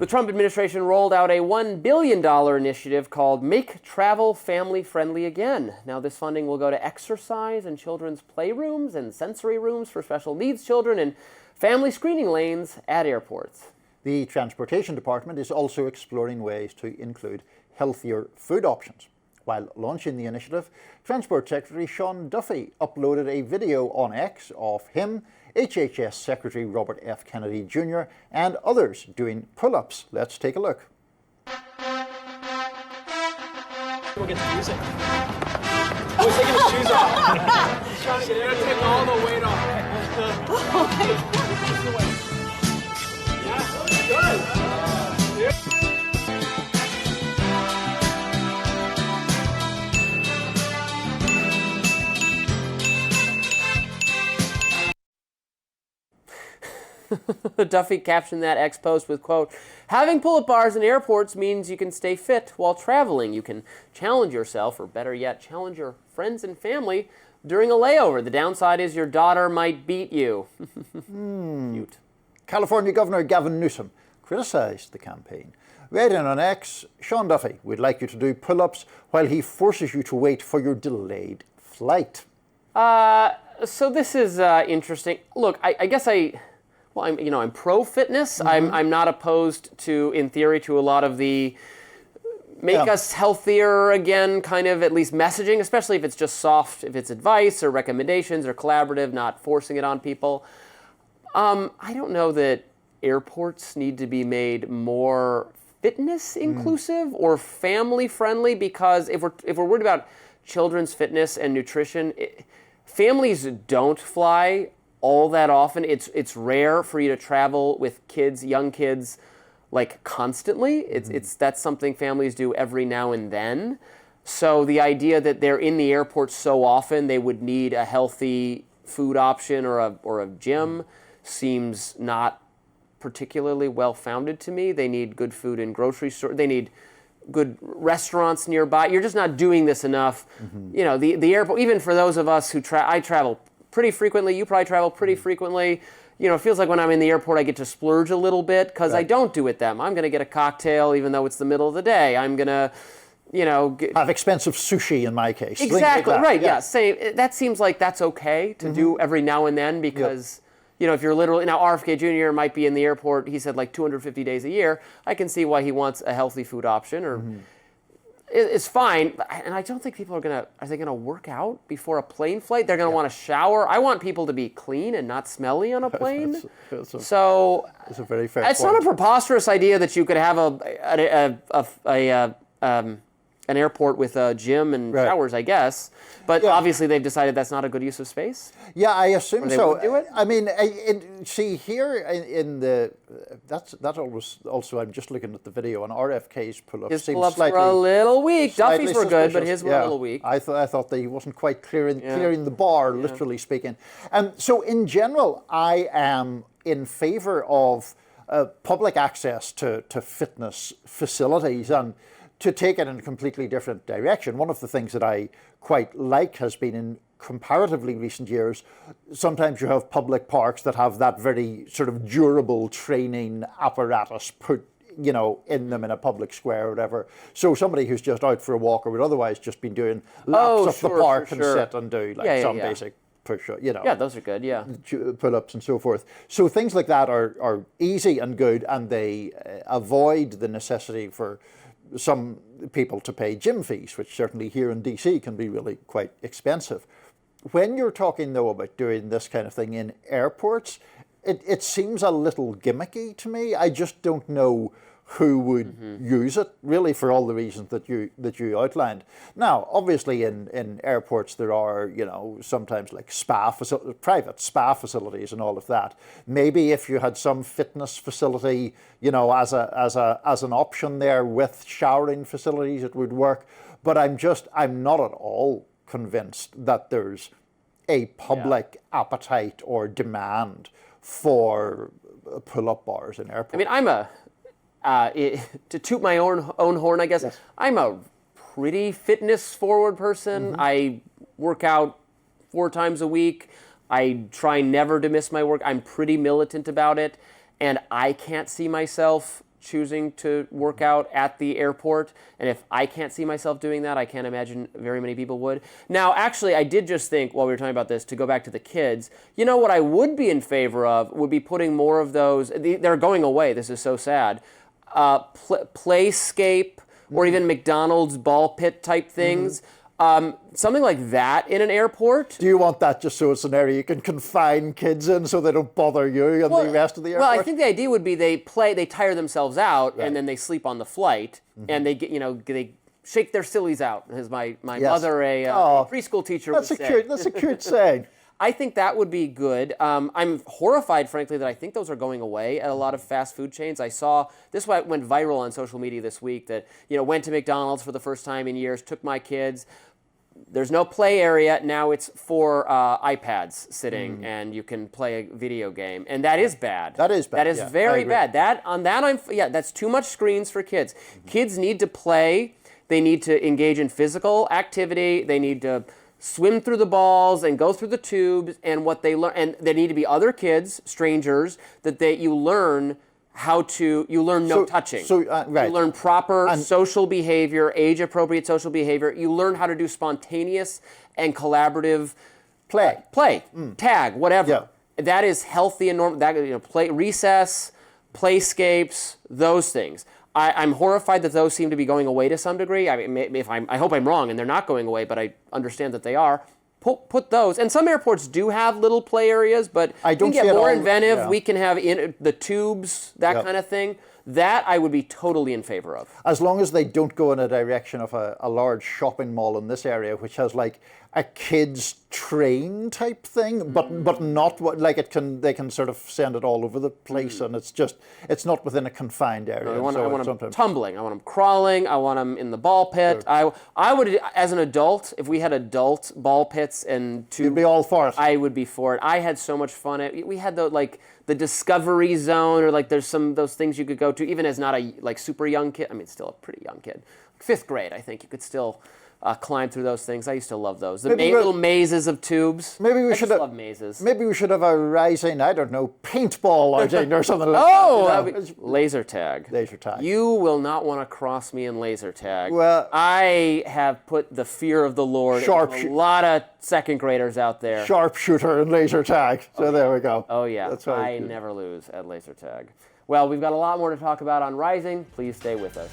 The Trump administration rolled out a $1 billion initiative called Make Travel Family Friendly Again. Now, this funding will go to exercise and children's playrooms and sensory rooms for special needs children and family screening lanes at airports. The Transportation Department is also exploring ways to include healthier food options. While launching the initiative, Transport Secretary Sean Duffy uploaded a video on X of him, HHS Secretary Robert F. Kennedy Jr. and others doing pull-ups. Let's take a look. We'll get the music. Oh, he's taking his shoes off. He's trying to get in. Take all the weight off. Yeah, good. Duffy captioned that X post with, quote, "Having pull-up bars in airports means you can stay fit while traveling. You can challenge yourself, or better yet, challenge your friends and family during a layover. The downside is your daughter might beat you." Cute. California Governor Gavin Newsom criticised the campaign. Right in on X, Sean Duffy would like you to do pull-ups while he forces you to wait for your delayed flight. So this is interesting. Look, I guess I'm pro-fitness. I'm not opposed to, in theory, to a lot of the make us healthier again kind of at least messaging, especially if it's just soft, if it's advice or recommendations or collaborative, not forcing it on people. I don't know that airports need to be made more fitness inclusive or family friendly, because if we're worried about children's fitness and nutrition, families don't fly all that often. It's rare for you to travel with kids, young kids, like constantly. That's something families do every now and then. So the idea that they're in the airport so often they would need a healthy food option or a gym seems not particularly well founded to me. They need good food in grocery stores. They need good restaurants nearby. You're just not doing this enough. You know, the airport, even for those of us who I travel pretty frequently, you probably travel pretty frequently. You know, it feels like when I'm in the airport, I get to splurge a little bit because I don't do it then. I'm going to get a cocktail even though it's the middle of the day. I'm going to, have expensive sushi in my case. Exactly, like right, yeah. Same. That seems like that's okay to do every now and then because, if you're literally, now RFK Jr. might be in the airport, he said like 250 days a year. I can see why he wants a healthy food option or... It's fine, and I don't think people are they going to work out before a plane flight? They're going to want to shower. I want people to be clean and not smelly on a plane. It's a very fair It's point. not a preposterous idea that you could have an airport with a gym and showers, I guess. But obviously they've decided that's not a good use of space. Yeah, I assume so. Do it? I mean, see here in the that's always also. I'm just looking at the video on RFK's pull-ups. His pull-ups were a little weak. Duffy's were good, but his were a little weak. I thought that he wasn't quite clearing the bar, literally speaking. So in general, I am in favour of public access to fitness facilities and. To take it in a completely different direction, one of the things that I quite like has been in comparatively recent years, sometimes you have public parks that have that very sort of durable training apparatus put, in them in a public square or whatever. So somebody who's just out for a walk or would otherwise just been doing laps of the park can sit and do basic push-up, Yeah, those are good, pull-ups and so forth. So things like that are easy and good, and they avoid the necessity for some people to pay gym fees, which certainly here in DC can be really quite expensive. When you're talking, though, about doing this kind of thing in airports, it seems a little gimmicky to me. I just don't know who would use it, really, for all the reasons that you outlined. Now, obviously, in airports there are, sometimes like private spa facilities and all of that. Maybe if you had some fitness facility, as an option there with showering facilities, it would work. But I'm not at all convinced that there's a public appetite or demand for pull-up bars in airports. I mean, to toot my own horn, I guess, I'm a pretty fitness-forward person. I work out 4 times a week. I try never to miss my work. I'm pretty militant about it, and I can't see myself choosing to work out at the airport. And if I can't see myself doing that, I can't imagine very many people would. Now, actually, I did just think, while we were talking about this, to go back to the kids, you know what I would be in favor of would be putting more of those, they're going away, this is so sad, Playscape or even McDonald's ball pit type things. Something like that in an airport. Do you want that just so it's an area you can confine kids in so they don't bother you and the rest of the airport? Well, I think the idea would be they tire themselves out, and then they sleep on the flight, and they get, they shake their sillies out, as my mother, a preschool teacher, would say. That's a cute saying. I think that would be good. I'm horrified, frankly, that I think those are going away at a lot of fast food chains. I saw, this went viral on social media this week, that, went to McDonald's for the first time in years, took my kids. There's no play area. Now it's 4 iPads sitting, and you can play a video game. And that is bad. That is bad. That is very bad. That's too much screens for kids. Kids need to play. They need to engage in physical activity. They need to swim through the balls and go through the tubes, and what they learn, and there need to be other kids, strangers, that you learn no touching. Right. You learn proper social behavior, age-appropriate social behavior. You learn how to do spontaneous and collaborative play, tag, whatever. Yeah. That is healthy and normal. Play recess, playscapes, those things. I'm horrified that those seem to be going away to some degree. I mean, I hope I'm wrong and they're not going away, but I understand that they are. Put those. And some airports do have little play areas, but I don't we can get more inventive. Yeah. We can have the tubes, that kind of thing. That I would be totally in favor of. As long as they don't go in a direction of a large shopping mall in this area, which has like a kids train type thing, but not what, like they can sort of send it all over the place, and it's not within a confined area. I want them tumbling. I want them crawling. I want them in the ball pit. Sure. I would, as an adult, if we had adult ball pits and you'd be all for it. I would be for it. I had so much fun. We had the Discovery Zone, or there's some those things you could go to, even as not a super young kid. I mean, still a pretty young kid. 5th grade, I think you could still climb through those things. I used to love those. The little mazes of tubes. Maybe we I should just love mazes. Maybe we should have a rising, I don't know, paintball outing or something like that. Laser tag. Laser tag. You will not want to cross me in laser tag. Well, I have put the fear of the Lord into a lot of 2nd graders out there. Sharpshooter and laser tag. So there we go. Oh yeah. That's I never lose at laser tag. Well, we've got a lot more to talk about on Rising. Please stay with us.